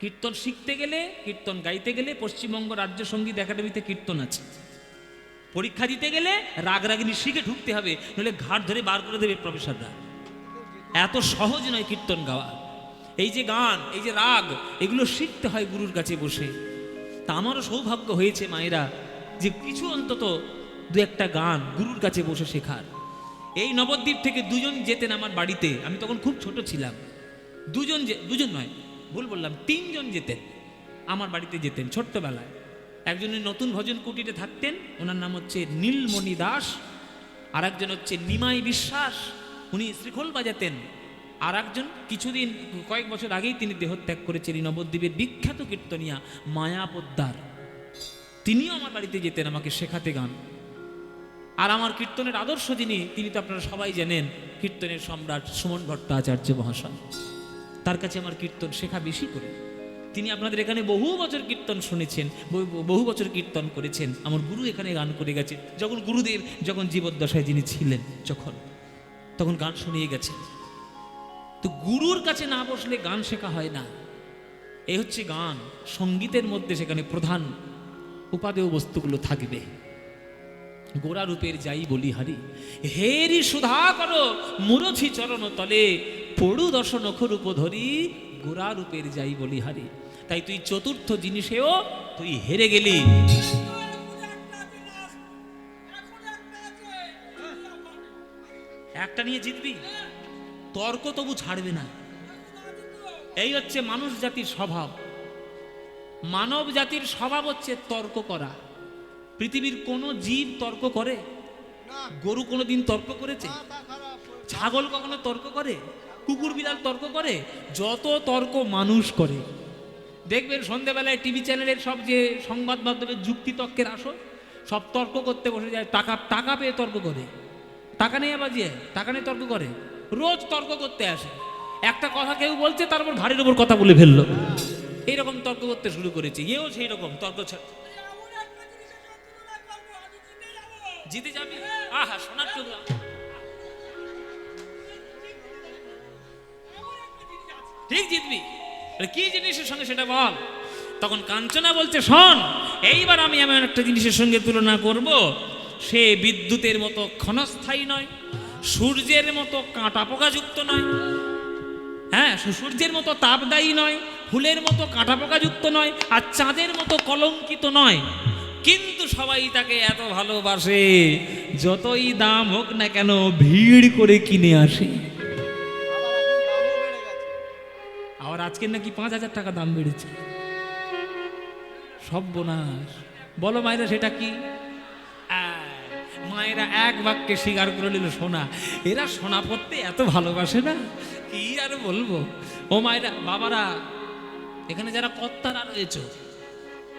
কীর্তন শিখতে গেলে, কীর্তন গাইতে গেলে পশ্চিমবঙ্গ রাজ্য সঙ্গীত একাডেমিতে কীর্তন আছে। পরীক্ষা দিতে গেলে রাগ রাগিনী শিখে ঢুকতে হবে, নইলে ঘাট ধরে বার করে দেবে প্রফেসররা। এত সহজ নয় কীর্তন গাওয়া। এই যে গান, এই যে রাগ, এগুলো শিখতে হয় গুরুর কাছে বসে। তা আমারও সৌভাগ্য হয়েছে মায়েরা যে কিছু অন্তত দু একটা গান গুরুর কাছে বসে শেখার। এই নবদ্বীপ থেকে দুজন যেতেন আমার বাড়িতে, আমি তখন খুব ছোট ছিলাম। দুজন নয়, ভুল বললাম, তিনজন যেতেন আমার বাড়িতে, যেতেন ছোট্টবেলায়। একজনের নতুন ভজন কুটিরে থাকতেন, ওনার নাম হচ্ছে নীলমণি দাস। আর একজন হচ্ছে নিমাই বিশ্বাস, উনি শ্রীখোল বাজাতেন। আর একজন কিছুদিন কয়েক বছর আগেই তিনি দেহত্যাগ করেছেন, নবদ্বীপের বিখ্যাত কীর্তনিয়া মায়া পোদ্দার। তিনিও আমার বাড়িতে যেতেন আমাকে শেখাতে গান। আর আমার কীর্তনের আদর্শ তিনি তো আপনারা সবাই জানেন, কীর্তনের সম্রাট সুমন ভট্টাচার্য মহাশয়। তার কাছে আমার কীর্তন শেখা বেশি করে। তিনি আপনাদের এখানে বহু বছর কীর্তন শুনেছেন, বহু বছর কীর্তন করেছেন। আমার গুরু এখানে গান করে গেছে, যখন গুরুদেব যখন জীবদ্দশায় যিনি ছিলেন, তখন গান শুনিয়ে গেছেন। তো গুরুর কাছে না বসলে গান শেখা হয় না। এই হচ্ছে গান। সঙ্গীতের মধ্যে সেখানে প্রধান উপাদেয় বস্তুগুলো থাকবে। গোরা রূপের যাই বলিহারি, হেরি সুধা করো মুরথি চরণ তলে, পড়ু দশ নখরূপ ধরি, গোরা রূপের যাই বলিহারি। তাই তুই চতুর্থ জিনিসেও তুই হেরে গেলি। একটা নিয়ে জিতবি, তর্ক তবু ছাড়বে না। এই হচ্ছে মানুষ জাতির স্বভাব। মানব জাতির স্বভাব হচ্ছে তর্ক করা। পৃথিবীর কোন জীব তর্ক করে? গরু কোনোদিন তর্ক করেছে? ছাগল কখনো তর্ক করে? কুকুর বিড়াল তর্ক করে? যত তর্ক মানুষ করে। দেখবেন সন্ধ্যেবেলায় টিভি চ্যানেলের সব যে সংবাদ মাধ্যমের যুক্তি তর্কের আসর, সব তর্ক করতে বসে যায়। টাকা পেয়ে তর্ক করে, টাকা নেই বাজিয়ে টাকা নিয়ে তর্ক করে, রোজ তর্ক করতে আসে। একটা কথা কেউ বলছে, তারপর ঘাড়ের উপর কথা বলে ফেললো। এইরকম তর্ক করতে শুরু করেছে। এও সেই রকম তর্ক। জিতে যাবি? আহা, সোনার টুকরা। ঠিক জিতবি। কি জিনিসের সঙ্গে সেটা বল। তখন কাঞ্চনা বলছে, শোন, এইবার আমি এমন একটা জিনিসের সঙ্গে তুলনা করব, সে বিদ্যুতের মতো ক্ষণস্থায়ী নয়, সূর্যের মতো কাঁটা পোকাযুক্ত নয়, হ্যাঁ, সূর্যের মতো তাপদায়ী নয়, ফুলের মতো কাঁটা পোকাযুক্ত নয়, আর চাঁদের মতো কলঙ্কিত নয়। কিন্তু সবাই তাকে এত ভালোবাসে, যতই দাম হোক না কেন ভিড় করে কিনে আসে। আবার আজকে নাকি 5,000 টাকা দাম বেড়েছে। সর্বনাশ। বলো মায়েরা, সেটা কি? মায়েরা এক বাক্যে স্বীকার করে নিল, সোনা। এরা সোনা পড়তে এত ভালোবাসে না, কি আর বলবো। ও মায়েরা, বাবারা, এখানে যারা কর্তারা রয়েছে,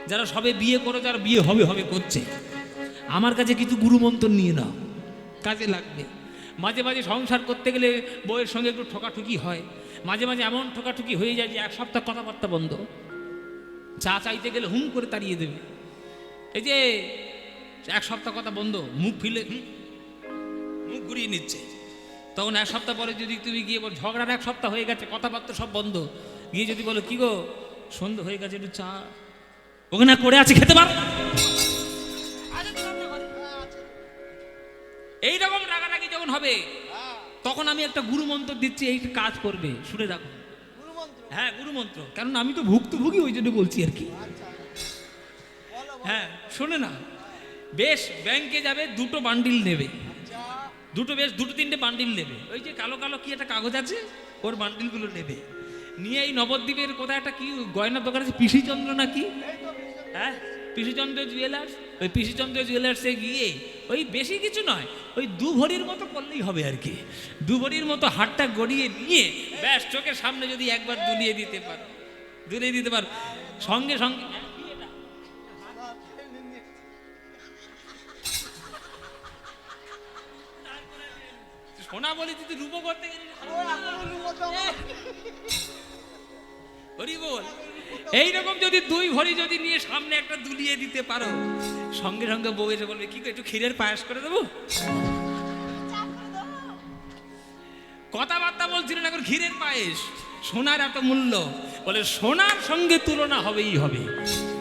যারা সবে বিয়ে করে, যারা বিয়ে হবে হবে করছে, আমার কাছে কিছু গুরুমন্ত্র নিয়ে নাও, কাজে লাগবে। মাঝে মাঝে সংসার করতে গেলে বউয়ের সঙ্গে একটু ঠকাঠুকি হয়। মাঝে মাঝে এমন ঠকাঠুকি হয়ে যায় যে 1 সপ্তাহ কথাবার্তা বন্ধ। চা চাইতে গেলে হুম করে তাড়িয়ে দেবে। এই যে 1 সপ্তাহ কথা বন্ধ, মুখ ফিলে মুখ ঘুরিয়ে নিচ্ছে। তখন 1 সপ্তাহ পরে যদি তুমি গিয়ে বল, ঝগড়ার 1 সপ্তাহ হয়ে গেছে, কথাবার্তা সব বন্ধ, গিয়ে যদি বলো, কি গো সন্ধ্যা হয়ে গেছে, একটু চা ওখানে করে আছে, খেতে পার। এইরকম রাগারাগি যখন হবে, তখন আমি একটা গুরু মন্ত্র দিচ্ছি, এই কাজ করবে, শুনে রাখো। হ্যাঁ, গুরু মন্ত্র। কারণ আমি তো ভুক্তভোগী, ওই জন্য বলছি আর কি। হ্যাঁ, শোনে না, বেশ ব্যাংকে যাবে, 2টো বান্ডিল নেবে, বেশ 2-3টে বান্ডিল নেবে। ওই যে কালো কালো কি একটা কাগজ আছে, ওর বান্ডিলগুলো নেবে। নিয়ে এই নবদ্বীপের কোথায় একটা কি গয়নার দোকান আছে, পিসিচন্দ্র নাকি, হ্যাঁ, পিসিচন্দ্র জুয়েলার্স, ওই পিসিচন্দ্র জুয়েলার্সে গিয়ে ওই বেশি কিছু নয়, ওই 2 ভরির মতো করলেই হবে আর কি। 2 ভরির মতো হাতটা গড়িয়ে নিয়ে ব্যাস চোখের সামনে যদি একবার দুলিয়ে দিতে পারো, সঙ্গে সঙ্গে সোনা বলি, তুই রূপ করতে গেলি। এইরকম যদি 2 ভরি যদি নিয়ে সামনে একটা দুলিয়ে দিতে পারো, সঙ্গে সঙ্গে বউ এসে বলবে, কি একটু ক্ষীরের পায়েস করে দেবো। কথাবার্তা বলছিল না, এখন ক্ষীরের পায়েস। সোনার এত মূল্য, বলে সোনার সঙ্গে তুলনা হবেই হবে,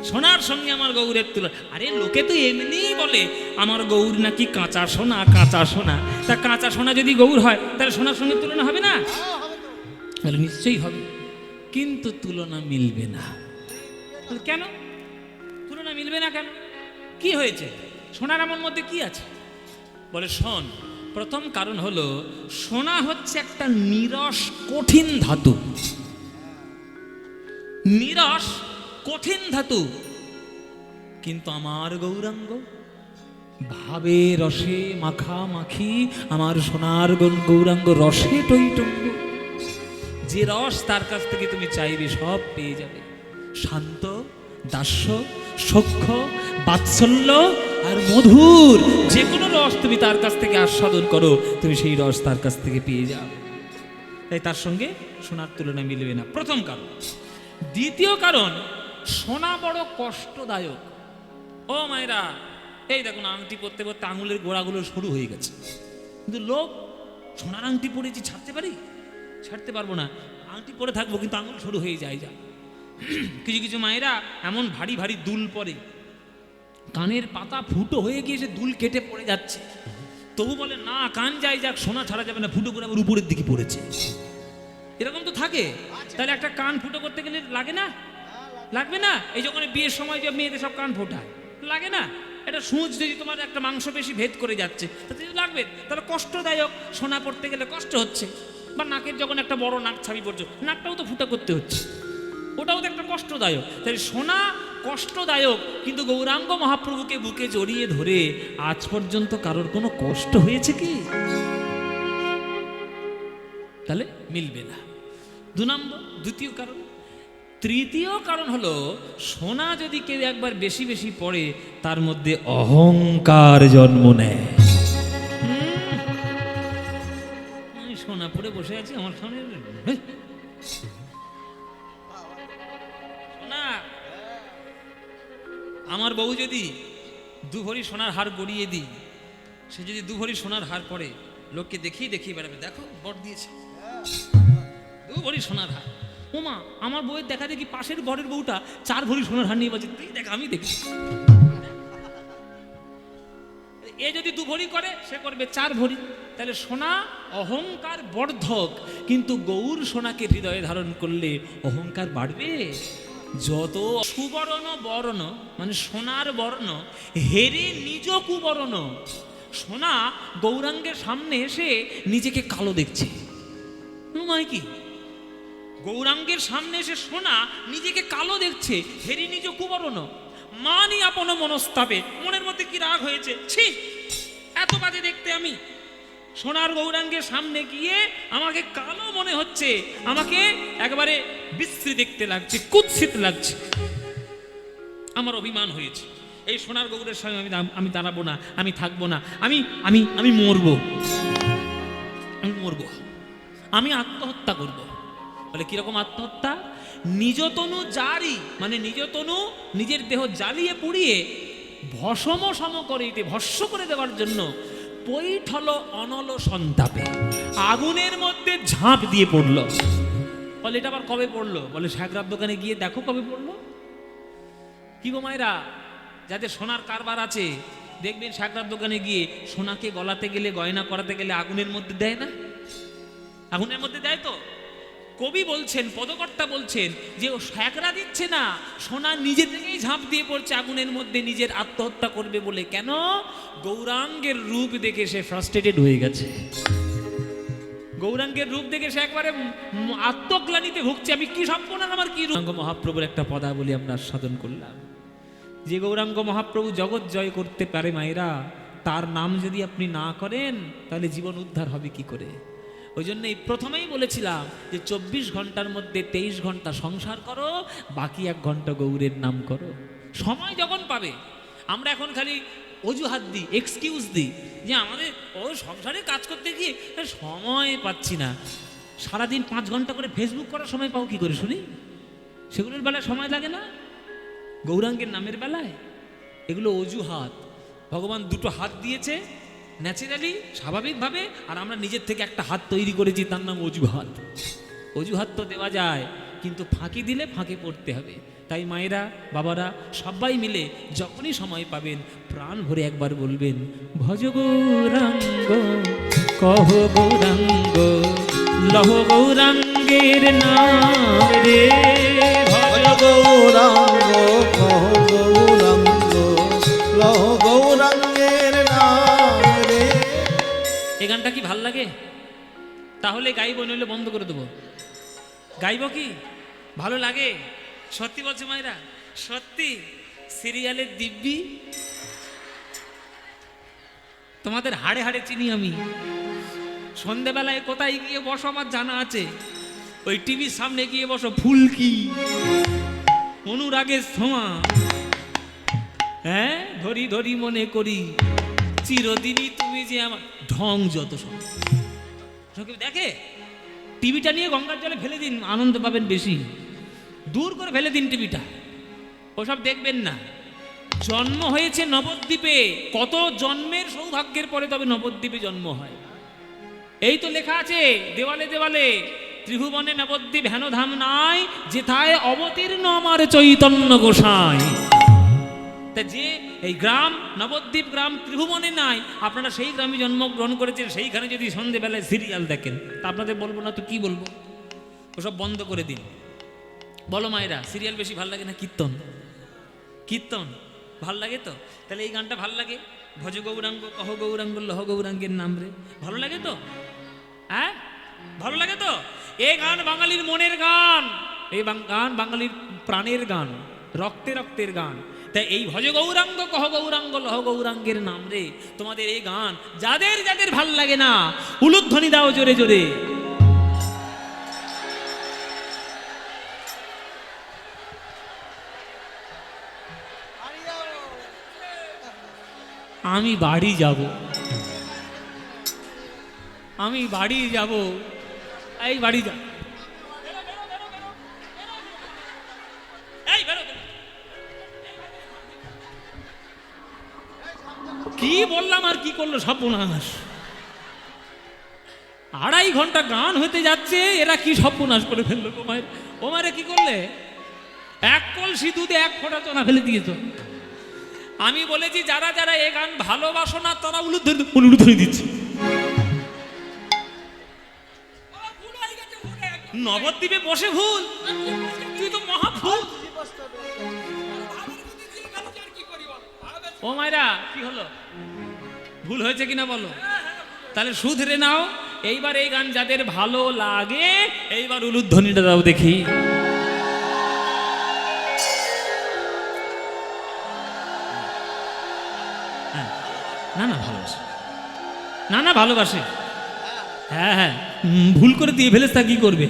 সোনার সঙ্গে আমার গৌরের তুলনা। আরে লোকে তো এমনিই বলে আমার গৌর নাকি কাঁচা সোনা, কাঁচা সোনা। তা কাঁচা সোনা যদি গৌর হয় তাহলে সোনার সঙ্গে তুলনা হবে না? তাহলে নিশ্চয়ই হবে, কিন্তু তুলনা মিলবে না। কেন তুলনা মিলবে না কেন? কি হয়েছে? সোনার আমার মধ্যে কি আছে? বলে শোন, প্রথম কারণ হলো সোনা হচ্ছে একটা নিরস কঠিন ধাতু, নিরস কঠিন ধাতু। কিন্তু আমার গৌরাঙ্গ ভাবে রসে মাখামাখি, আমার সোনার গৌরাঙ্গ রসে টইটম্ব। যে রস তার কাছ থেকে তুমি চাইবে সব পেয়ে যাবে। শান্ত, দাস্য, সখ্য, বাৎসল্য আর মধুর যে কোনো রস তুমি তার কাছ থেকে আস্বাদন করো, তুমি সেই রস তার কাছ থেকে পেয়ে যাবে। তাই তার সঙ্গে সোনার তুলনা মিলবে না, প্রথম কারণ। দ্বিতীয় কারণ, সোনা বড় কষ্টদায়ক। ও মায়েরা, এই দেখুন আংটি পরতে পরতে আঙুলের গোড়াগুলো সরু হয়ে গেছে, কিন্তু লোক সোনার আংটি পরেছি ছাড়তে পারি? ছাড়তে পারবো না, আংটি পরে থাকবো কিন্তু আঙুল সরু হয়ে যায়। যা কিছু কিছু মায়েরা এমন ভারী ভারী দুল পরে, কানের পাতা ফুটো হয়ে গিয়ে সে দুল কেটে পড়ে যাচ্ছে, তবু বলে না কান যাই যাক, সোনা ছাড়া যাবে না, ফুটো করে আবার উপরের দিকে পড়েছে। এরকম তো থাকে। তাহলে একটা কান ফুটো করতে গেলে লাগে না? লাগবে না? এই যখন বিয়ের সময় যে মেয়েদের সব কান ফোটায়, লাগে না? এটা সূচ যদি তোমার একটা মাংসপেশি ভেদ করে যাচ্ছে তাতে লাগবে। তাহলে কষ্টদায়ক, সোনা পড়তে গেলে কষ্ট হচ্ছে। বা নাকের যখন একটা বড় নাক ছাবি পড়ছে, নাকটাও তো ফুটা করতে হচ্ছে, ওটাও তো একটা কষ্টদায়ক। তাই সোনা কষ্টদায়ক, কিন্তু গৌরাঙ্গ মহাপ্রভুকে বুকে জড়িয়ে ধরে আজ পর্যন্ত কারোর কোনো কষ্ট হয়েছে কি? তাহলে মিলবে না। দ্বিতীয় কারণ। তৃতীয় কারণ হলো সোনা যদি কেউ একবার বেশি বেশি পড়ে তার মধ্যে অহংকার জন্ম নেয়। সোনা পড়ে বসে আছি আমার সামনে, সোনা। আমার বউ যদি 2 ভরি সোনার হার গড়িয়ে দিই, সে যদি 2 ভরি সোনার হার পরে লোককে দেখিয়ে দেখিয়ে বেড়াবে, দেখো বর দিয়েছে 2 ভরি সোনার হার। ওমা, আমার বউয়ের দেখা দেখি পাশের বরের বউটা 4 ভরি সোনার হার নিয়ে বলছে, তুই দেখ আমি দেখি। এ যদি 2 ভরি করে সে করবে 4 ভরি। তাহলে সোনা অহংকার বর্ধক, কিন্তু গৌর সোনাকে হৃদয়ে ধারণ করলে অহংকার বাড়বে। যত সুবর্ণ বর্ণ মানে সোনার বর্ণ হেরে নিজ কুবর্ণ। সোনা গৌরাঙ্গের সামনে এসে নিজেকে কালো দেখছে। কি গৌরাঙ্গের সামনে এসে সোনা নিজেকে কালো দেখছে, হেরি নিজ কুবর্ণ। মানি আপন মনস্তাপে, মনের মধ্যে কি রাগ হয়েছে, ছি এত বাজে দেখতে আমি। সোনার গৌরাঙ্গের সামনে গিয়ে আমাকে কালো মনে হচ্ছে, আমাকে একবারে বিশ্রী দেখতে লাগছে, কুৎসিত লাগছে। আমার অভিমান হয়েছে, এই সোনার গৌরের সঙ্গে আমি দাঁড়াবো না, আমি থাকবো না, আমি আমি আমি মরবো, আমি মরবো, আমি আত্মহত্যা করব। বলে কিরকম আত্মহত্যা? নিজ তনু জারি, মানে নিজ তনু নিজের দেহ জ্বালিয়ে পুড়িয়ে ভস্ম সম করিতে, ভস্ম করে দেওয়ার জন্য পৈঠল অনল সন্তাপে আগুনের মধ্যে ঝাঁপ দিয়ে পড়লো। বলে এটা আবার কবে পড়লো? বলে সাগরার দোকানে গিয়ে দেখো কবে পড়লো। কি গো মায়েরা, যাদের সোনার কারবার আছে দেখবেন সাগরার দোকানে গিয়ে সোনাকে গলাতে গেলে, গয়না করাতে গেলে আগুনের মধ্যে দেয় না? আগুনের মধ্যে দেয় তো। কবি বলছেন, পদকর্তা বলছেন যে ও স্যাকরা দিচ্ছে না, সোনা নিজে থেকেই ঝাঁপ দিয়ে পড়ছে আগুনের মধ্যে নিজের আত্মহত্যা করবে বলে। কেন? গৌরাঙ্গের রূপ দেখে সে ফ্রাস্ট্রেটেড হয়ে গেছে। গৌরাঙ্গের রূপ দেখে সে একবারে আত্মগ্লানিতে ভুগছে, আমি কি সম্পূর্ণ আমার কি। গৌরাঙ্গ মহাপ্রভুর একটা পদাবলী আমরা সাধন করলাম, যে গৌরাঙ্গ মহাপ্রভু জগৎ জয় করতে পারে মায়েরা, তার নাম যদি আপনি না করেন তাহলে জীবন উদ্ধার হবে কি করে? ওই জন্যই প্রথমেই বলেছিলাম যে 24 ঘন্টার মধ্যে 23 ঘন্টা সংসার করো, বাকি 1 ঘন্টা গৌরের নাম করো। সময় যখন পাবে, আমরা এখন খালি অজুহাত দিই, এক্সকিউজ দিই যে আমাদের সংসারে কাজ করতে গিয়ে সময় পাচ্ছি না। সারাদিন 5 ঘন্টা করে ফেসবুক করার সময় পাও কি করে শুনি? সেগুলোর বেলায় সময় লাগে না? গৌরাঙ্গের নামের বেলায় এগুলো অজুহাত। ভগবান 2টো হাত দিয়েছে ন্যাচারালি, স্বাভাবিকভাবে, আর আমরা নিজের থেকে একটা হাত তৈরি করেছি, তার নাম অজুহাত। অজুহাত তো দেওয়া যায়, কিন্তু ফাঁকি দিলে ফাঁকে পড়তে হবে। তাই মায়েরা, বাবারা সবাই মিলে যখনই সময় পাবেন প্রাণ ভরে একবার বলবেন, ভজ গৌরাঙ্গ কহ গৌরাঙ্গ লহ গৌরাঙ্গের নাম রে, ভজ গৌরাঙ্গ কহ গৌরাঙ্গ লহ গৌরাঙ্গের নাম রে। এই গানটা কি ভাল লাগে? তাহলে গাইব, নইলে বন্ধ করে দেবো। গাইব কি? ভালো লাগে? সত্যি বলছে মায়েরা? সত্যি? সিরিয়ালের দিব্যি তোমাদের হাড়ে হাড়ে চিনি আমি। সন্ধেবেলায় কোথায় গিয়ে বসো আমার জানা আছে, ওই টিভির সামনে গিয়ে বসো, ফুলকি, অনুরাগের ছোঁয়া, হ্যাঁ, ধরি ধরি মনে করি চিরদিনই তুমি যে আমার, ঢং যত সব দেখে। টিভিটা নিয়ে গঙ্গার জলে ফেলে দিন, আনন্দ পাবেন বেশি। দূর করে ফেলে দিন টিভিটা, ওসব দেখবেন না। জন্ম হয়েছে নবদ্বীপে, কত জন্মের সৌভাগ্যের পরে তবে নবদ্বীপে জন্ম হয়। এই তো লেখা আছে দেওয়ালে দেওয়ালে, ত্রিভুবনে নবদ্বীপ হেন ধাম নাই, যেথায় অবতীর্ণ আমার চৈতন্য গোসাই। তা যে এই গ্রাম নবদ্বীপ গ্রাম ত্রিভুবনে নাই, আপনারা সেই গ্রামে জন্মগ্রহণ করেছেন, সেইখানে যদি সন্ধেবেলায় সিরিয়াল দেখেন তা আপনাদের বলবো না তো কি বলবো? ওসব বন্ধ করে দিন। বলো মায়েরা, সিরিয়াল বেশি ভাল লাগে না কীর্তন? কীর্তন ভাল লাগে তো? তাহলে এই গানটা ভাল লাগে, ভজ গৌরাঙ্গ কহ গৌরাঙ্গ লহ গৌরাঙ্গের নাম রে, ভালো লাগে তো? হ্যাঁ, ভালো লাগে তো? এই গান বাঙালির মনের গান, এই গান বাঙালির প্রাণের গান, রক্তে রক্তের গান। তাই এই ভজ গৌরাঙ্গ কহ গৌরাঙ্গ লহ গৌরাঙ্গের নাম রে, তোমাদের এই গান যাদের যাদের ভাল লাগে না, উলুধ্বনি দাও জোরে জোরে। আমি বাড়ি যাব, আমি বাড়ি যাব, এই বাড়ি যাব, কি বললাম আর কি করলো সর্বনাশ। 2.5 ঘন্টা গান হতে যাচ্ছে, এরা কি সর্বনাশ করে ফেললো। ওমারে কি করলে? এক কলসি দুধে 1 ফোঁটা চনা ফেলে দিয়েছ। আমি বলেছি যারা যারা এ গান ভালোবাসো না তারা উলুধ্বনি দিচ্ছে। নবদ্বীপে বসে ভুল, তুই তো মহা ভুল। ও মায়েরা, কি হলো? ভুল হয়েছে কিনা বলো? তাহলে শুধরে নাও। এইবার এই গান যাদের ভালো লাগে, এইবার উলুধ্বনিটা দাও দেখি। না না ভালোবাসে, না না ভালোবাসে, হ্যাঁ হ্যাঁ, ভুল করে দিয়ে ফেলেস তা কি করবে,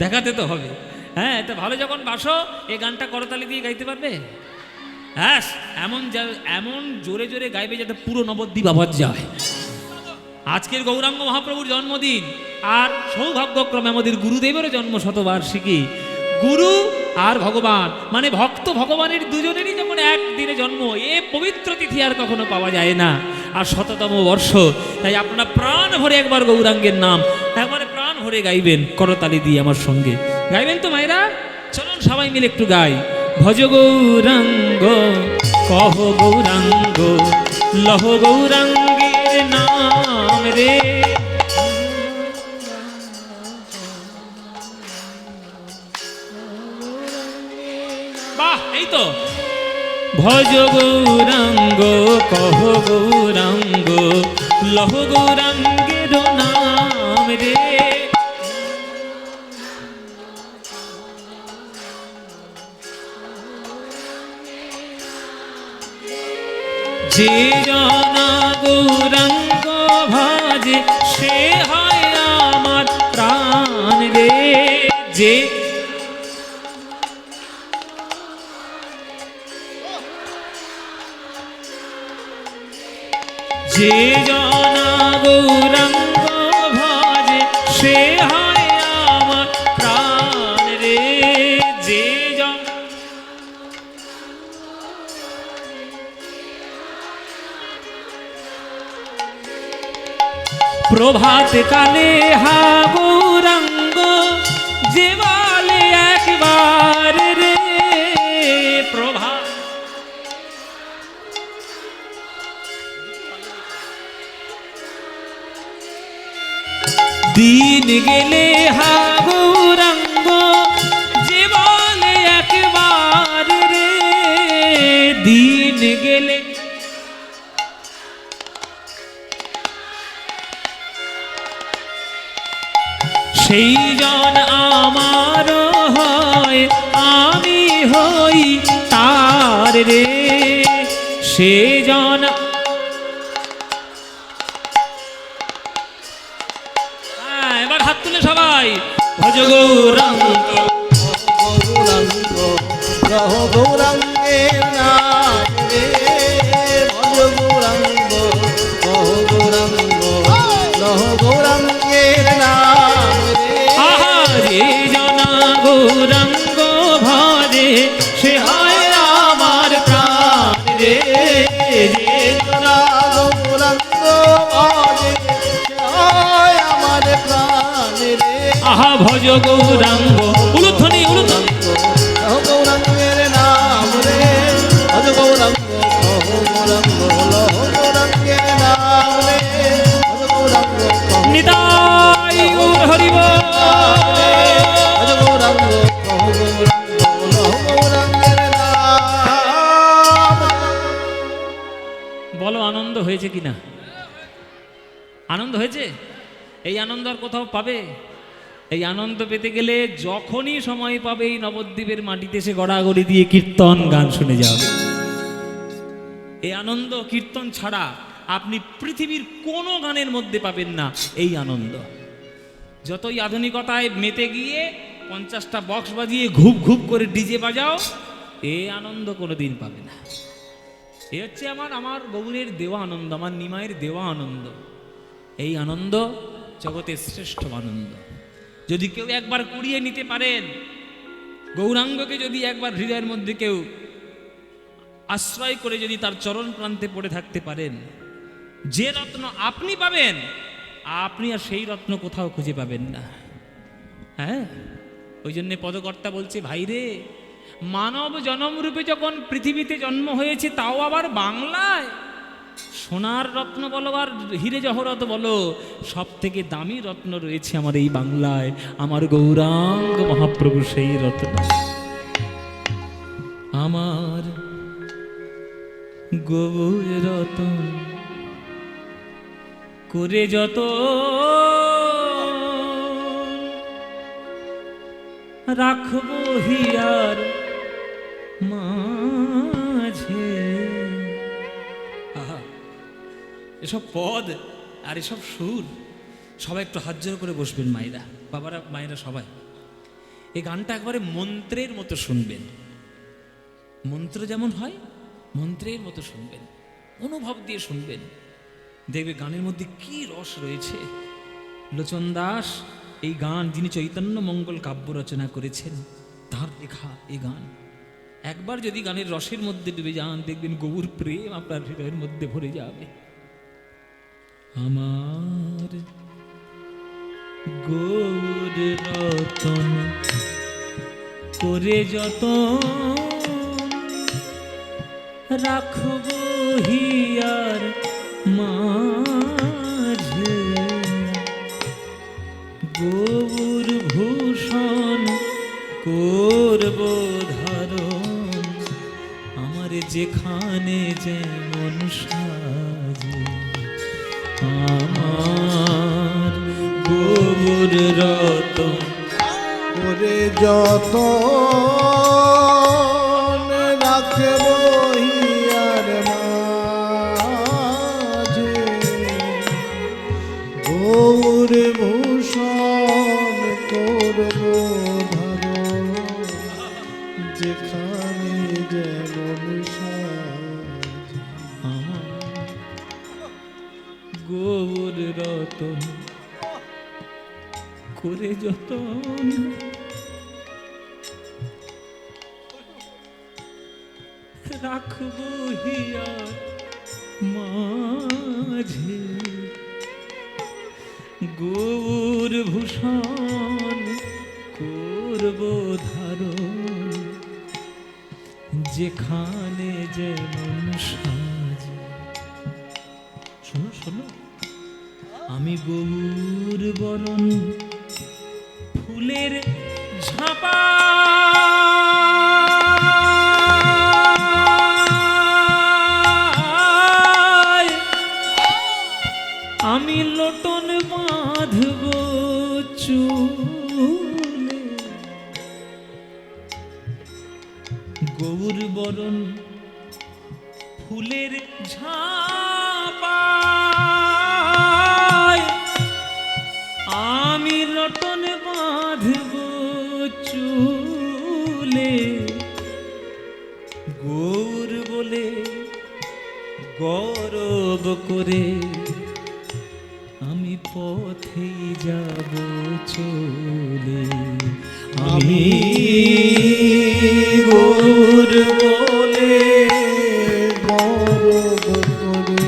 দেখাতে তো হবে। হ্যাঁ, তা ভালো যখন বাসো এই গানটা করতালি দিয়ে গাইতে পারবে। হ্যাঁ, এমন জোরে জোরে গাইবে যাতে পুরো নবদ্বীপ আওয়াজ যায়। আজকের গৌরাঙ্গ মহাপ্রভুর জন্মদিন, আর সৌভাগ্যক্রমে আমাদের গুরুদেবেরও জন্ম শতবার্ষিকী। গুরু আর ভগবান মানে ভক্ত ভগবানের দুজনেরই যখন একদিনে জন্ম, এ পবিত্র তিথি আর কখনো পাওয়া যায় না। আর 100তম বর্ষ, তাই আপনারা প্রাণ ভরে একবার গৌরাঙ্গের নাম একবারে প্রাণ ভরে গাইবেন, করতালি দিয়ে আমার সঙ্গে গাইবেন তো মায়েরা? চলুন সবাই মিলে একটু গাই। ভজ গৌরাঙ্গ কহ গৌরাঙ্গ লহ গৌরাঙ্গের নাম রে। বাহ, এই তো। ভজ গৌরাঙ্গ কহ গৌরাঙ্গ লহ গৌরাঙ্গের নাম রে। যে জনা গৌরাঙ্গ ভাজে সে হয় আমার প্রাণ রে। যে জনা গৌরাঙ্গ ভাজে সে হয় আমার প্রাণ রে। যে প্রভাত কালে হা গৌরাঙ্গ যে বলে একবার রে প্রভা দিন গেলে হা গৌরাঙ্গ যে বলে একবার রে দিন গেলে সেই জন আমার হয় আমি হই তার রে সে জন এবার হাত তুলে সবাই ভজ গৌরাঙ্গ গৌরাঙ্গ লহ গৌরাঙ্গের নাম রে ভজ গৌরাঙ্গ লহ গৌরাঙ্গ লহ গৌরাঙ্গের নাম রে আহা যে জনা গৌরাঙ্গ ভজে সে হয় আমার প্রাণ রে যে জনা গৌরাঙ্গ ভজে সে হয় আমার প্রাণ রে আহা ভজ গৌরাঙ্গ উলুধ্বনি উলুধ্বনি লহ গৌরাঙ্গের নাম রে ভজ গৌরাঙ্গ লহ গৌরাঙ্গ লহ গৌরাঙ্গের নাম রে ভজ গৌরাঙ্গ নিতাই গৌর হরি বল। ভজ গৌরাঙ্গ লহ গৌরাঙ্গ লহ গৌরাঙ্গের নাম। বলো আনন্দ হয়েছে কিনা? আনন্দ হয়েছে? এই আনন্দ আর কোথাও পাবে? এই আনন্দ পেতে গেলে যখনই সময় পাবে এই নবদ্বীপের মাটিতে সে গড়াগড়ি দিয়ে কীর্তন গান শুনে যাবে। এই আনন্দ কীর্তন ছাড়া আপনি পৃথিবীর কোনো গানের মধ্যে পাবেন না এই আনন্দ। যতই আধুনিকতায় মেতে গিয়ে 50টা বক্স বাজিয়ে ঘুপ ঘুপ করে ডিজে বাজাও, এই আনন্দ কোনোদিন পাবে না। এ হচ্ছে আমার গৌরের দেওয়া আনন্দ, আমার নিমাইয়ের দেওয়া আনন্দ। এই আনন্দ জগতের শ্রেষ্ঠ আনন্দ। যদি কেউ একবার কুড়িয়ে নিতে পারেন, গৌরাঙ্গকে যদি একবার হৃদয়ের মধ্যে কেউ আশ্রয় করে যদি তার চরণ প্রান্তে পড়ে থাকতে পারেন, যে রত্ন আপনি পাবেন আপনি আর সেই রত্ন কোথাও খুঁজে পাবেন না। হ্যাঁ, ওই জন্যে পদকর্তা বলছে, ভাই রে, মানব জনমরূপে যখন পৃথিবীতে জন্ম হয়েছে, তাও আবার বাংলায়, সোনার রত্ন বলো আর হিরে জহরত বলো, সব থেকে দামি রত্ন রয়েছে আমার এই বাংলায়, আমার গৌরাঙ্গ মহাপ্রভু সেই রত্ন। আমার গৌর রতন করে যত রাখবো হিয়ার মাঝে। আহা, এসব পদ আর এসব সুর, সবাই একটু হাত জোড় করে বসবেন, মায়েরা, বাবারা, মায়েরা সবাই। এই গানটা একবারে মন্ত্রের মতো শুনবেন। মন্ত্র যেমন হয় মন্ত্রের মতো শুনবেন, অনুভব দিয়ে শুনবেন, দেখবে গানের মধ্যে কি রস রয়েছে। লোচন দাস এই গান, যিনি চৈতন্য মঙ্গল কাব্য রচনা করেছেন, তার লেখা এই গান। একবার যদি গানের রসের মধ্যে ডুবে যান, দেখবেন গৌর প্রেম আপনার হৃদয়ের মধ্যে ভরে যাবে। আমার গৌর রতন করে যত রাখবো হিয়ার মাঝে, গৌর ভূষণ করব ধারণ, আমার যেখানে যেমন সাজে। আমার গৌর রতন করে যত রাখবো হিয়ার মাঝে, গৌর ভূষণ করব ধারণ, যেখানে যেমন সাজ। আমার গৌর রতন করে যতন রাখবো হিয়ার মাঝে, গৌর ভূষণ করব ধারণ, যেখানে যেমন সাজ। শোনো শোনো, আমি গৌর বরণ ফুলের ঝাপা, আমি লোটন বাঁধব চুলে, গৌর বরণ ফুলের ঝাপা, আমি লোটন বাঁধব চুলে, গৌর বলে গৌরব করে আমি পথেই যাব চলে। আমি গৌর বলে গৌরব করে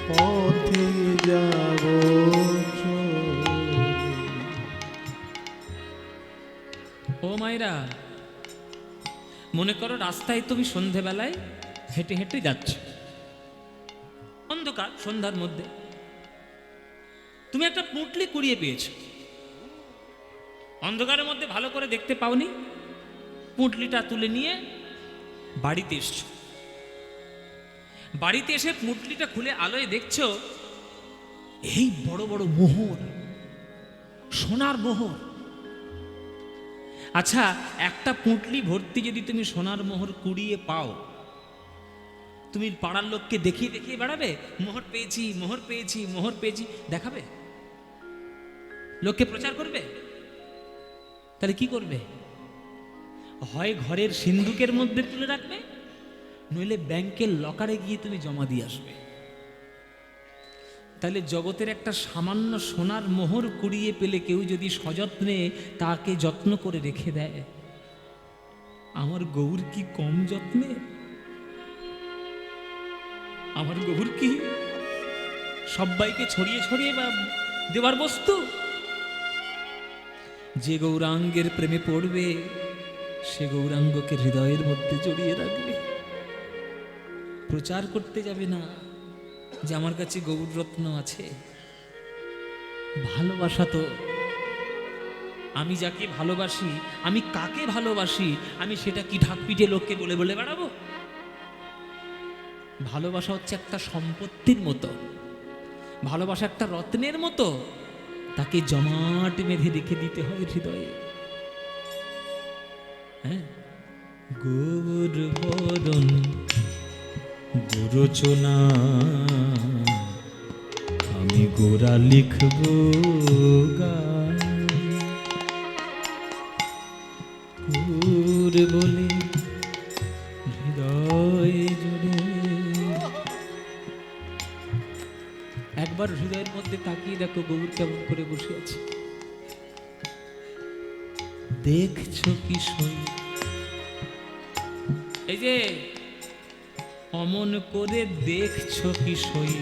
পথে যাব চলে। ও মায়েরা, মনে করো রাস্তায় তুমি সন্ধেবেলায় হেঁটে হেঁটে যাচ্ছ, অন্ধকার সন্ধ্যার মধ্যে, তুমি একটা পুঁটলি কুড়িয়ে পেয়েছো, অন্ধকারের মধ্যে ভালো করে দেখতে পাওনি, পুঁটলিটা তুলে নিয়ে বাড়িতে এসছো। বাড়িতে এসে পুঁটলিটা খুলে আলোয় দেখছো এই বড় বড় মোহর, সোনার মোহর। আচ্ছা, একটা পুঁটলি ভর্তি যদি তুমি সোনার মোহর কুড়িয়ে পাও, তুমি পাড়ার লোককে দেখিয়ে দেখিয়ে বেড়াবে, মোহর পেয়েছি, মোহর পেয়েছি, মোহর পেয়েছি, দেখাবে? লোককে প্রচার করবে? তাহলে কি করবে? হয় ঘরের সিন্দুকের মধ্যে তুলে রাখবে, নইলে ব্যাংকের লকারে গিয়ে তুমি জমা দিয়ে আসবে। তাহলে জগতের একটা সামান্য সোনার মোহর কুড়িয়ে পেলে কেউ যদি সযত্নে তাকে যত্ন করে রেখে দেয়, আমার গৌর কি কম যত্নে? আমার গৌর কি সবাইকে ছড়িয়ে ছড়িয়ে দেবার বস্তু? যে গৌরাঙ্গের প্রেমে পড়বে সে গৌরাঙ্গকে হৃদয়ের মধ্যে জড়িয়ে রাখবে, প্রচার করতে যাবে না যে আমার কাছে গৌররত্ন আছে। ভালোবাসা তো, আমি যাকে ভালোবাসি, আমি কাকে ভালোবাসি, আমি সেটা কি ঢাক পিটে লোককে বলে বলে বেড়াবো? ভালোবাসা হচ্ছে একটা সম্পত্তির মতো, ভালোবাসা একটা রত্নের মতো, তাকে জমাট বেঁধে রেখে দিতে হয় হৃদয়ে। হ্যাঁ, গৌর বরণ গুরুচনা, আমি গোরা লিখব গান, গৌর বলে হৃদয় জুড়ে। একবার হৃদয়ের মধ্যে তাকিয়ে দেখো গৌর কেমন করে বসে আছে, দেখছো কি সই? এই যে অমন করে দেখছো কি সই,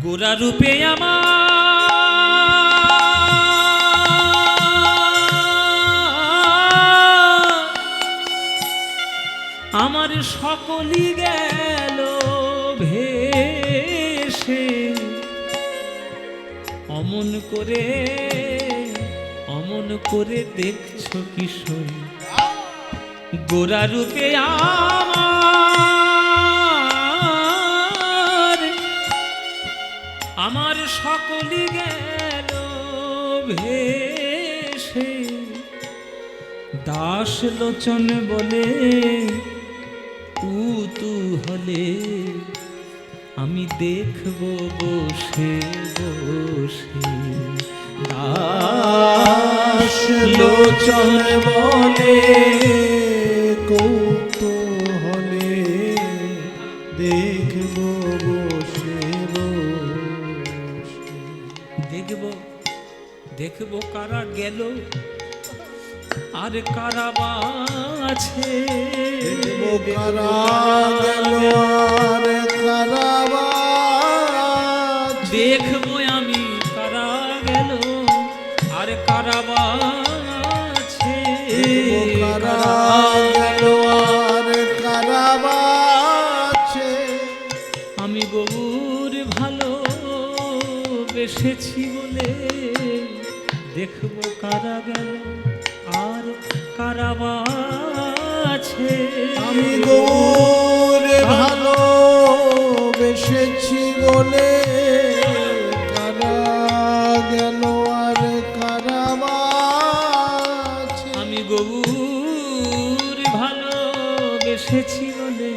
গোরা রূপে আমার সকলই গেল ভেসে, অমন করে দেখছো কি সই, গোরা রূপে আমার সকলই গেল ভেসে। দাস লোচন বলে তু হলে আমি দেখব বসে বসে। দাস লোচন বলে কৌতূহলে দেখব বসে বসে। দেখব কারা গেল আর কারা বাছে, দেখব কারা গেল আর কারা বাছে। দেখব আমি কারা গেল আর কারা কারা গেল আর কারা বাছে। আমি গৌরে ভালোবেসেছি বলে কারা গেল আর কারা বাছে। আমি গৌর ভালোবেসেছি বলে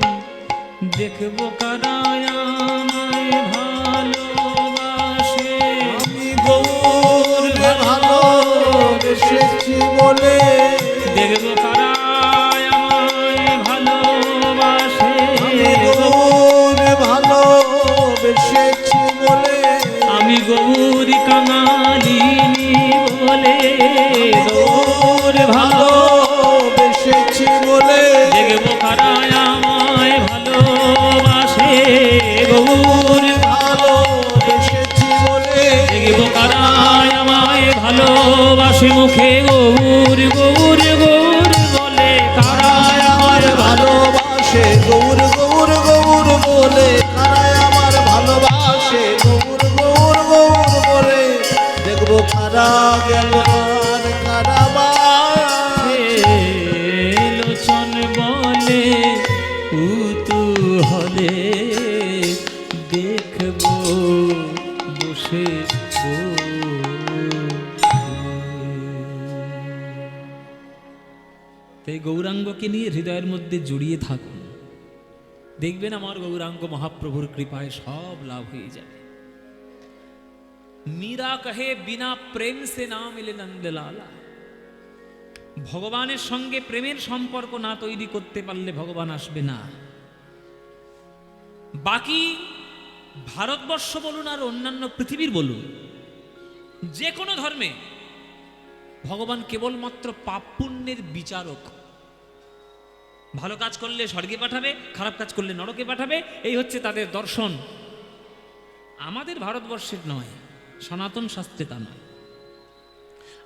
দেখবো কারা আমায় ভালোবাসে। আমি গৌরে ভালোবেসেছি বলে দেখবো কারা আমায় ভালোবাসে। আমি গৌরে ভালোবেসেছি বলে আমি গৌরী কাঙালিনী বলে গৌর ভালোবেসেছি বলে দেখবো কারা আমায় ভালোবাসে। গৌর ভালোবেসেছি বলে দেখবো কারা আমায় ভালোবাসে। মুখে গৌর গৌর গৌর বলে কারা আমার ভালোবাসে গৌর গৌর গৌর বলে কারায় আমার ভালোবাসে গৌর গৌর গৌর বলে দেখবো কারা গেল আর কারা বাছে। লোচন বলে কুতূহলে দেখবো বসে তাই গৌরাঙ্গকে নিয়ে হৃদয়ের মধ্যে জড়িয়ে থাকুন, দেখবেন আমার গৌরাঙ্গ মহাপ্রভুর কৃপায় সব লাভ হয়ে যাবে। মীরা কহে বিনা প্রেম সে না মিলে নন্দলালা। ভগবানের সঙ্গে প্রেমের সম্পর্ক না তৈরি করতে পারলে ভগবান আসবে না। বাকি ভারতবর্ষ বলুন আর অন্যান্য পৃথিবীর বলুন, যে কোনো ধর্মে ভগবান কেবলমাত্র পাপ পুণ্যের বিচারক। ভালো কাজ করলে স্বর্গে পাঠাবে, খারাপ কাজ করলে নরকে পাঠাবে, এই হচ্ছে তাদের দর্শন। আমাদের ভারতবর্ষের নয়, সনাতন শাস্ত্রে তা নয়।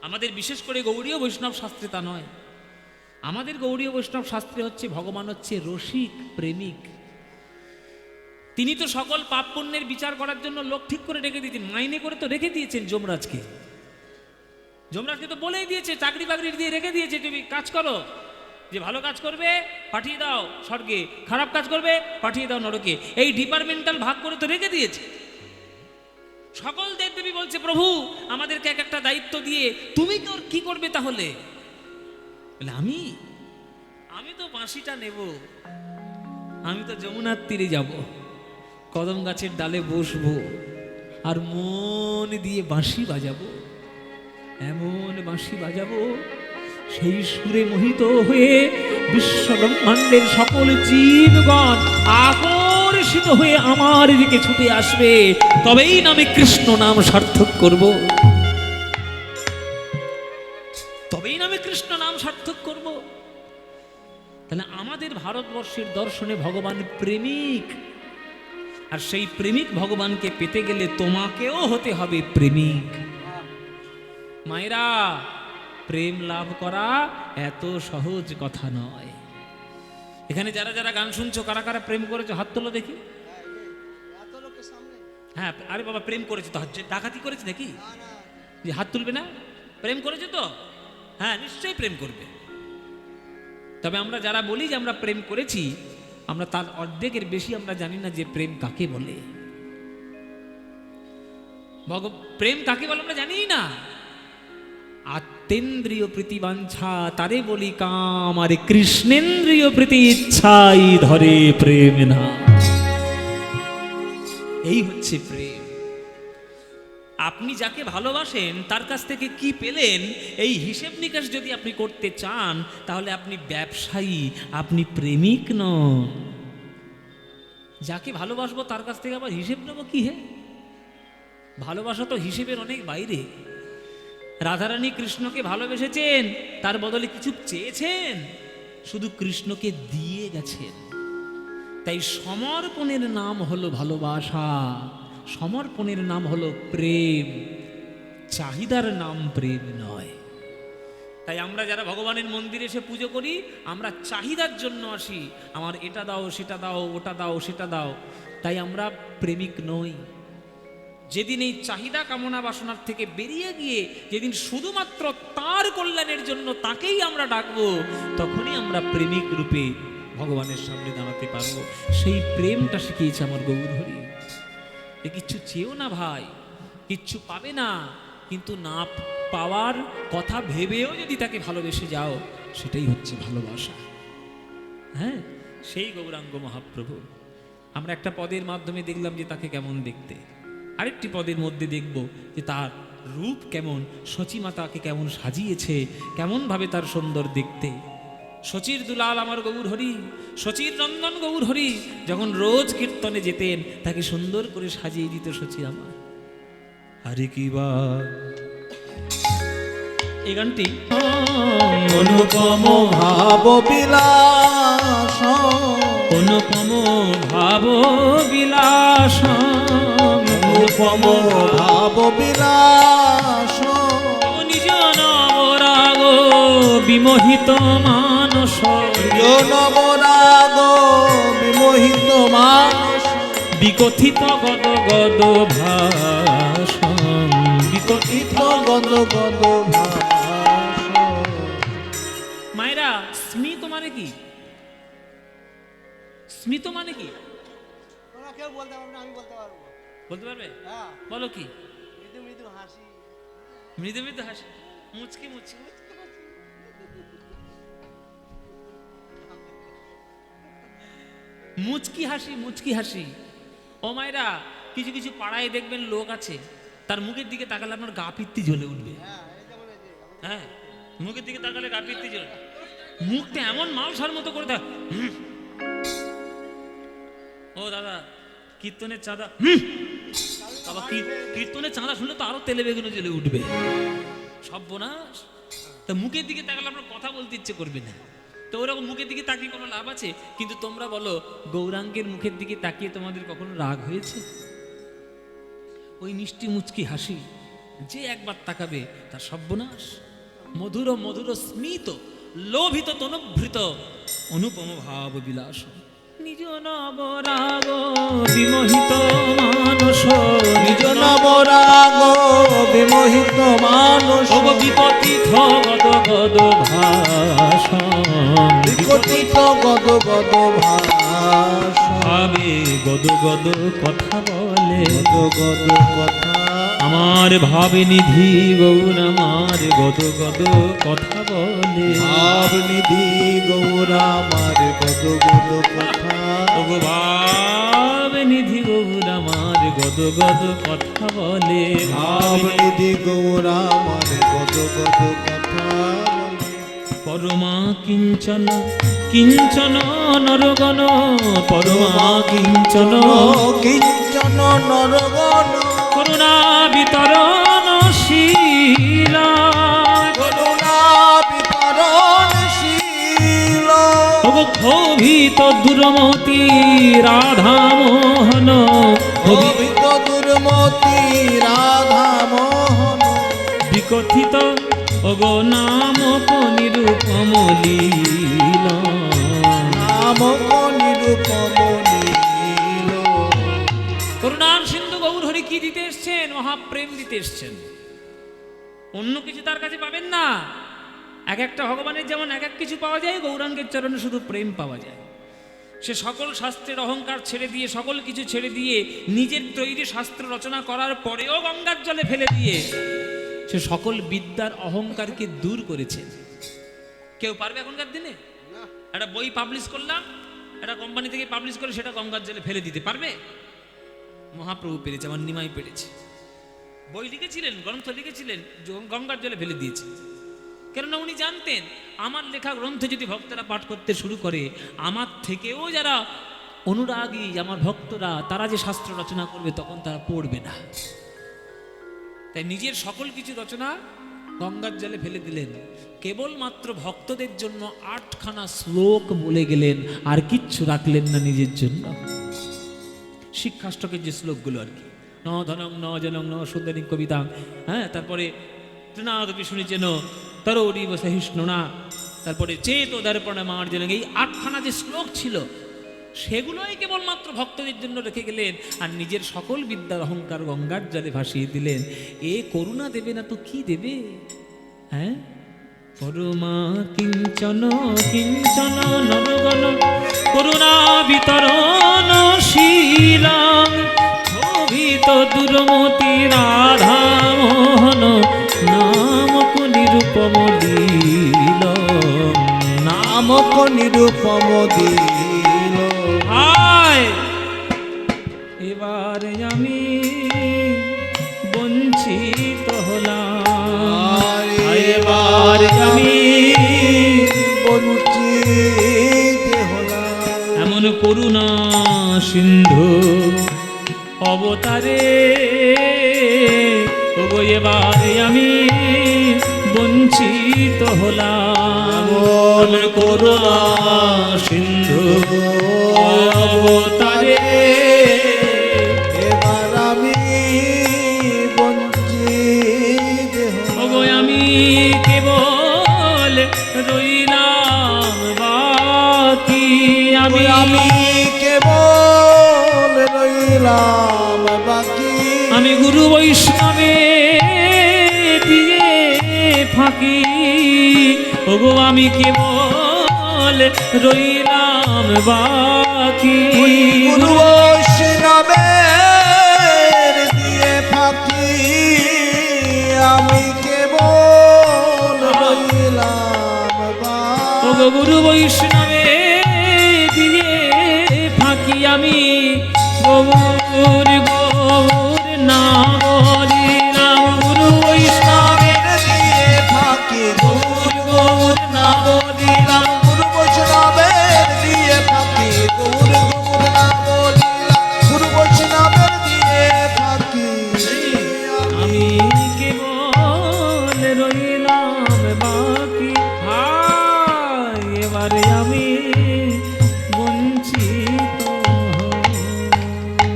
আমাদের বিশেষ করে গৌড়ীয় বৈষ্ণব শাস্ত্রে তা নয়। আমাদের গৌড়ীয় বৈষ্ণব শাস্ত্রে হচ্ছে ভগবান হচ্ছে রসিক, প্রেমিক। তিনি তো সকল পাপ পুণ্যের বিচার করার জন্য লোক ঠিক করে রেখে দিয়েছেন, মাইনে করে তো রেখে দিয়েছেন যমরাজকে। যমরাজকে তো বলেই দিয়েছে, চাকরি বাকরি দিয়ে রেখে দিয়েছে, তুমি কাজ করো, যে ভালো কাজ করবে পাঠিয়ে দাও স্বর্গে, খারাপ কাজ করবে পাঠিয়ে দাও নরকে। এই ডিপার্টমেন্টাল ভাগ করে তো রেখে দিয়েছে। সকল দেবদেবী বলছে প্রভু আমাদেরকে এক একটা দায়িত্ব দিয়ে তুমি কি করবে তাহলে? বলে আমি তো বাঁশিটা নেব, আমি তো যমুনার তীরে যাব, কদম গাছের ডালে বসবো আর মন দিয়ে বাঁশি বাজাবো, এমন বাঁশি বাজাবো সেই সুরে মোহিত হয়ে বিশ্ব ব্রহ্মাণ্ডের সকল জীবগণ আকর্ষিত হয়ে আমার দিকে ছুটে আসবে। তবেই নামে কৃষ্ণ নাম সার্থক করব, তবেই নামে কৃষ্ণ নাম সার্থক করব। তাহলে আমাদের ভারতবর্ষের দর্শনে ভগবান প্রেমিক, আর সেই প্রেমিক ভগবানকে পেতে গেলে তোমাকেও হতে হবে প্রেমিক। মায়েরা, প্রেম লাভ করা এত সহজ কথা নয়। এখানে যারা যারা গান শুনছো, কারা কারা প্রেম করেছো হাত তোলো দেখি। হ্যাঁ, আরে বাবা প্রেম করেছে তো, ডাকাতি করেছে নাকি যে হাত তুলবে না? প্রেম করেছে তো? হ্যাঁ, নিশ্চয়ই প্রেম করবে। তবে আমরা যারা বলি যে আমরা প্রেম করেছি, আমরা তার অর্ধেকের বেশি আমরা জানি না যে প্রেম কাকে বলে। প্রেম কাকে বলে আমরা জানি না। আত্মেন্দ্রিয় প্রীতি বাঞ্ছা তারে বলি কাম, আরে কৃষ্ণেন্দ্রিয় প্রীতি ইচ্ছাই ধরে প্রেম না। এই হচ্ছে প্রেম। আপনি যাকে ভালোবাসেন তার কাছ থেকে কি পেলেন, এই হিসেব নিকাশ যদি আপনি করতে চান, তাহলে আপনি ব্যবসায়ী, আপনি প্রেমিক নন। যাকে ভালোবাসবো তার কাছ থেকে আবার হিসেব নেবো কি? হে, ভালোবাসা তো হিসেবের অনেক বাইরে। রাধারানী কৃষ্ণকে ভালোবেসেছেন, তার বদলে কিছু চেয়েছেন? শুধু কৃষ্ণকে দিয়ে গেছেন। তাই সমর্পণের নাম হলো ভালোবাসা, সমর্পণের নাম হলো প্রেম, চাহিদার নাম প্রেম নয়। তাই আমরা যারা ভগবানের মন্দিরে এসে পুজো করি, আমরা চাহিদার জন্য আসি, আমার এটা দাও, সেটা দাও, ওটা দাও, সেটা দাও। তাই আমরা প্রেমিক নই। যেদিন এই চাহিদা কামনা বাসনার থেকে বেরিয়ে গিয়ে যেদিন শুধুমাত্র তার কল্যাণের জন্য তাকেই আমরা ডাকবো, তখনই আমরা প্রেমিক রূপে ভগবানের সামনে দাঁড়াতে পারবো। সেই প্রেমটা শিখিয়েছে আমার গৌরহরি। এ কিচ্ছু চেয়েও না ভাই, কিচ্ছু পাবে না, কিন্তু না পাওয়ার কথা ভেবেও যদি তাকে ভালোবেসে যাও, সেটাই হচ্ছে ভালোবাসা। হ্যাঁ, সেই গৌরাঙ্গ মহাপ্রভু। আমরা একটা পদের মাধ্যমে দেখলাম যে তাকে কেমন দেখতে, আরেকটি পদের মধ্যে দেখব যে তার রূপ কেমন, সচিমাতাকে কেমন সাজিয়েছে, কেমনভাবে তার সুন্দর দেখতে। শচীর দুলাল আমার গৌরহরি, শচীর নন্দন গৌরহরি যখন রোজ কীর্তনে যেতেন, তাকে সুন্দর করে সাজিয়ে দিত শচী আমার। আরে কি বা এই গানটি অনুপম ভাব বিলাস, অনুপম ভাব বিলাস, অনুপম ভাব বিলাস, নিজ নবরাগ বিমোহিত মানস, নবরাগ বিমোহিত মানস, বিকথিত গদ গদ ভাষ, বিকথিত গদ গদ ভাস। মায়েরা, স্মিত মানে কি? স্মিত মানে কি তোমরা কেউ বলতে পারবে না, আমি বলতে পারবো। বলতে পারবে? হ্যাঁ, বলো কি? মৃদু মৃদু হাসি। মৃদু মৃদু হাসি, মুচকি মুচকি মুচকি হাসি, মুচকি হাসি। ও মায়েরা, কিছু কিছু পাড়ায় দেখবেন লোক আছে, তার মুখের দিকে তাকালে আপনার গা পিত্তি জ্বলে উঠবে। হ্যাঁ, মুখের দিকে তাকালে গা পিত্তি জ্বলে, মুখটা এমন মালসার মতো করে দেয়। ও দাদা, কীর্তনের চাঁদা, বাবা কীর্তনের চাঁদা শুনলে তো আরো তেলে বেগুনে জ্বলে উঠবে, সর্বনাশ। তা মুখের দিকে তাকালে আপনার কথা বলতে ইচ্ছে করবে না। তো ওরকম মুখের দিকে তাকিয়ে কোনো লাভ আছে? কিন্তু তোমরা বলো, গৌরাঙ্গের মুখের দিকে তাকিয়ে তোমাদের কখনো রাগ হয়েছে? ওই মিষ্টি মুচকি হাসি যে একবার তাকাবে তার সর্বনাশ। মধুর মধুর স্মিত লোভিত তনুভৃত অনুপম ভাব বিলাস, নিজ নবরাগ বিমোহিত মানস, নিজ নবরাগ বিমোহিত মানস, বিকথিত গদ গদ ভাষ, বিকথিত গদ গদ ভাস, ভাবে গদ গদ কথা বলে, গদ গদ কথা। আমার ভাবে নিধি গৌর আমার গদ গদ কথা বলে, ভাব নিধি গৌরা আমার গদ গদ কথা। ওগো ভাব নিধি গৌর আমার গদ গদ কথা বলে, ভাব নিধি গৌরা আমার গদ গদ কথা বলে। পরমা কিঞ্চন কিঞ্চন নরগণ, পরমা কিঞ্চন কিঞ্চন নরগণ, করুণা বিতরণশীলা, করুণা বিতরণশীল, ক্ষোভিত দুর্মতি রাধা মোহন, কবিত দুর্মতি রাধা মোহন, বিকথিত ওগো নামক নিরূপম লীলা, নামক নিরূপম নীল। করুণার সিন্ধু গৌরহরি কি দিতে এসছেন? মহাপ্রেম দিতে এসছেন। অন্য কিছু তার কাছে পাবেন না। এক একটা ভগবানের যেমন এক এক কিছু পাওয়া যায়, গৌরাঙ্গের চরণে শুধু প্রেম পাওয়া যায়। সে সকল শাস্ত্রের অহংকার ছেড়ে দিয়ে, সকল কিছু ছেড়ে দিয়ে, নিজের তৈরি শাস্ত্র রচনা করার পরেও গঙ্গার জলে ফেলে দিয়ে সে সকল বিদ্যার অহংকারকে দূর করেছে। কেউ পারবে এখনকার দিনে? একটা বই পাবলিশ করলাম, একটা কোম্পানি থেকে পাবলিশ করে সেটা গঙ্গার জলে ফেলে দিতে পারবে? মহাপ্রভু পেরেছে, আমার নিমাই পেরেছে। বই লিখেছিলেন, গ্রন্থ লিখেছিলেন, গঙ্গার জলে ফেলে দিয়েছে। কেননা উনি জানতেন, আমার লেখা গ্রন্থ যদি ভক্তরা পাঠ করতে শুরু করে, আমার থেকেও যারা অনুরাগী আমার ভক্তরা, তারা যে শাস্ত্র রচনা করবে, তখন তারা পড়বে না। তাই নিজের সকল কিছু রচনা গঙ্গার জলে ফেলে দিলেন। কেবলমাত্র ভক্তদের জন্য 8খানা শ্লোক বলে গেলেন, আর কিচ্ছু রাখলেন না নিজের জন্য। শিক্ষাষ্টকের যে শ্লোকগুলো আর কি, ন ধনং ন জনং ন সুন্দরী কবিতা, হ্যাঁ, তারপরে তৃণাদপি শুনেছেন তরৌরিব সহিষ্ণুনা, তারপরে চেত দর্পণ মার্জন, এই 8খানা যে শ্লোক ছিল, সেগুলোই কেবলমাত্র ভক্তদের জন্য রেখে গেলেন, আর নিজের সকল বিদ্যার অহংকার গঙ্গার জলে ভাসিয়ে দিলেন। এ করুণা দেবে না তো কি দেবে? হ্যাঁ, পরমা কিঞ্চন কিঞ্চন নরগণ করুণা বিতরণ শীলং শোভিত দুর্মতি রাধা মোহন নামক নিরূপম লীল নামক নিরূপম দিল। হায় এবারে আমি বঞ্চিত হলাম, এবার আমি বঞ্চিত হলাম। এমন করুণা সিন্ধু অবতারে ওগো এবারে আমি বঞ্চিত হলাম। এমন করুণা সিন্ধু অবতারে এবার আমি বঞ্চিত হলাম। ওগো আমি কেবল রইলাম বাকি, আমি কেবল রইলাম বাকি। আমি গুরু বৈষ্ণবে দিয়ে ফাঁকি, ওগো আমি কেবল রইলাম বাকি। গুরু বৈষ্ণবের দিয়ে ফাঁকি, আমি কেবল রইলাম বাকি। ওগো গুরু বৈষ্ণবে দিয়ে ফাঁকি, আমি গৌর গৌর নাম বলিলাম। গুরু বৈষ্ণবের দিয়ে ফাঁকি, গৌর গৌর নাম বলিলাম। গুরু বৈষ্ণবের দিয়ে ফাঁকি, গৌর গৌর নাম বলিলাম। গুরু বৈষ্ণবের দিয়ে ফাঁকি, আমি কেবল রইলাম বাকি। হায় এবারে আমি বঞ্চিত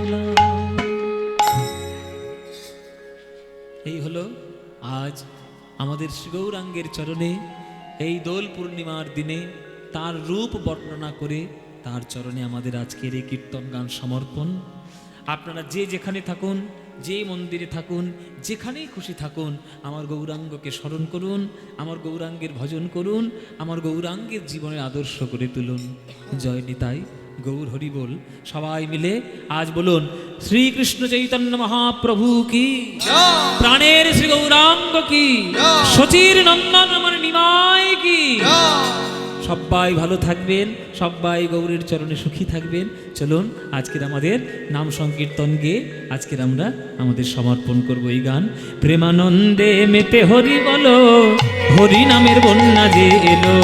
হলাম। এই হলো আজ আমাদের শ্রী গৌরাঙ্গের চরণে এই দোল পূর্ণিমার দিনে তার রূপ বর্ণনা করে তার চরণে আমাদের আজকের এই কীর্তন গান সমর্পণ। আপনারা যে যেখানে থাকুন, যে মন্দিরে থাকুন, যেখানেই খুশি থাকুন, আমার গৌরাঙ্গকে স্মরণ করুন, আমার গৌরাঙ্গের ভজন করুন, আমার গৌরাঙ্গের জীবনের আদর্শ করে তুলুন। জয় নিতাই, গৌর হরি বল। সবাই মিলে আজ বলুন, শ্রীকৃষ্ণ চৈতন্য মহাপ্রভু কি, প্রাণের শ্রী গৌরাঙ্গ কি, সচির নন্দন আমার নিমাই কি। সবাই ভালো থাকবেন, সবাই গৌরের চরণে সুখী থাকবেন। চলুন আজকের আমাদের নাম সংকীর্তন গেয়ে আজকের আমরা আমাদের সমর্পণ করব এই গান। প্রেমানন্দে মেতে হরি বলো, হরি নামের বন্যা যে এলো।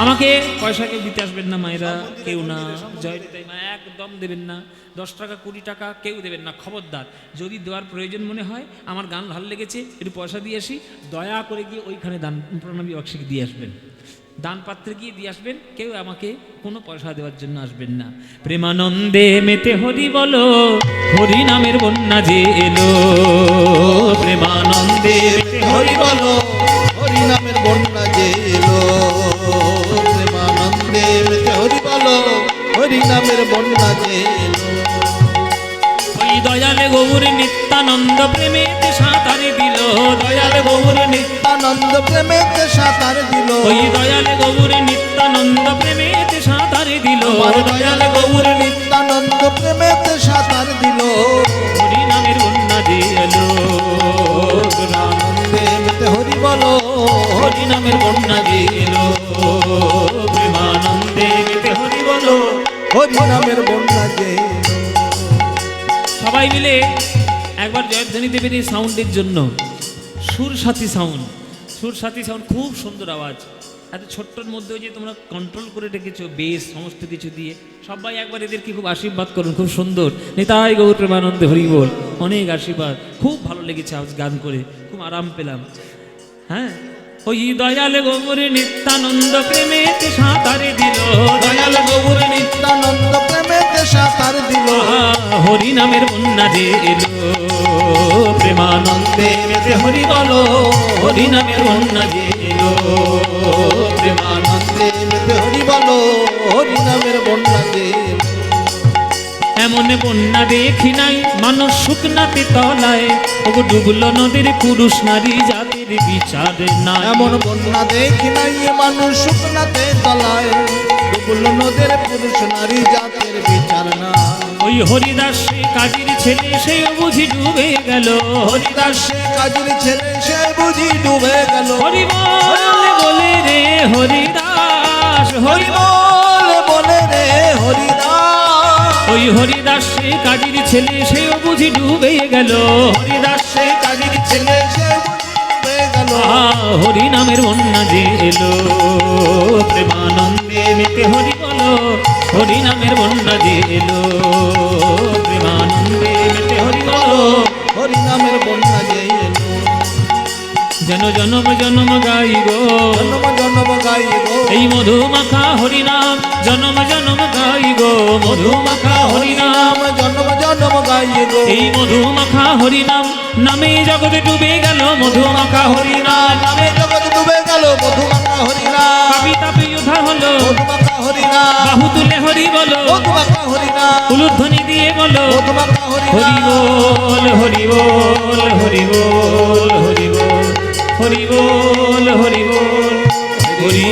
আমাকে পয়সা কেউ দিতে আসবেন না মায়েরা, কেউ না। জয় নিতাই মা, একদম দেবেন না। 10 টাকা 20 টাকা কেউ দেবেন না, খবরদার। যদি দেওয়ার প্রয়োজন মনে হয়, আমার গান ভালো লেগেছে, একটু পয়সা দিয়ে আসি, দয়া করে গিয়ে ওইখানে দান প্রণামী বাক্সে দিয়ে আসবেন, দান পাত্রে গিয়ে দিয়ে আসবেন। কেউ আমাকে কোনো পয়সা দেওয়ার জন্য আসবেন না। প্রেমানন্দে মেতে হরি বলো, হরি নামের বন্যা যে এলো। প্রেমানন্দে মেতে হরি বলো, হরি নামের বন্যা যে এলো। প্রেমানন্দে মেতে হরি বলো, হরি নামের বন্যা যে এলো। ওই দয়ালে গৌর নিত্যানন্দ প্রেমেতে সাঁতারে দিল। দয়ালে গৌর আনন্দ প্রেমেতে সাঁতার দিল। ওই দয়ালে গৌর নিত্যানন্দ প্রেমেতে সাঁতারে দিল। আমার দয়ালে গৌর নিত্যানন্দ প্রেমেতে সাঁতার দিল। হরি নামের বন্যা যে এলো। আনন্দে মেতে হরি বলো, হরি নামের বন্যা যে এলো। প্রেমানন্দে মেতে হরি বলো। হরি নামের বন্যা যে এলো। সবাই মিলে একবার জয়ধ্বনি দেবেন এই সাউন্ডের জন্য। সুরসাথী সাউন্ড, সুরসাথী সাউন্ড খুব সুন্দর আওয়াজ। এত ছোট্টর মধ্যেও যে তোমরা কন্ট্রোল করে রেখেছো বেশ সমস্ত কিছু দিয়ে। সবাই একবার এদেরকে খুব আশীর্বাদ করুন, খুব সুন্দর। নিতাই গৌর প্রেমানন্দে হরি বল। অনেক আশীর্বাদ, খুব ভালো লেগেছে আজ গান করে, খুব আরাম পেলাম। হ্যাঁ, ওই দয়াল গৌর নিত্যানন্দ প্রেমেতে সাঁতারে দিল। দয়াল গৌর নিত্যানন্দ প্রেমেতে সাঁতার দিল। হরি নামের বন্যা যে এলো। প্রেমানন্দে মেতে হরি বলো, হরি নামের বন্যা যে এলো। প্রেমানন্দে মেতে হরি বলো, হরি নামের বন্যা যে এলো। এমন বন্যা দেখি নাই মানুষ শুকনাতে তলায় ওগো ডুবলো নদীর পুরুষ নারী জাতির বিচার নাই এমন বন্যা দেখি নাই মানুষ শুকনাতে তলায় ডুবল নদের পুরুষ নারী জাতের বিচার না ওই হরিদাস সে কাজীর ছেলে সেও বুঝি ডুবে গেল হরিদাস সে কাজীর ছেলে সে বুঝি ডুবে গেল হরি বলে রে হরিদাস হরি বল বলে রে হরিদাস ওই হরিদাস সে কাজীর ছেলে সেও বুঝি ডুবে গেল হরিদাস সে কাজীর ছেলে সে বুঝি ডুবে গেল হরি নামের বন্যা যে এলো প্রেমানন্দে মেতে হরি বলো হরি নামের বন্যা যে এলো প্রেমানন্দে মেতে হরি বলো হরি নামের বন্যা যে এলো যেন জনম জনম গাইব জন্ম জন্ম গাইব এই মধুমাখা হরিনাম জনম জনম গাইব মধুমাখা হরিনাম জন্ম জন্ম গাইব এই মধুমাখা হরিনাম নামে জগতে ডুবে গেল মধুমাখা হরিনাম নামে জগৎ ডুবে গেল মধুমাখা হরিনাম পাপি তাপি উদ্ধার হলো মধুমাখা হরিনাম বাহু তুলে হরি বলো মধুমাখা হরিনাম উলুধ্বনি দিয়ে বলো মধুমাখা হরি হরিনাম বল হরি বল হরি বল হরি বল হরি বল হরি বল হরি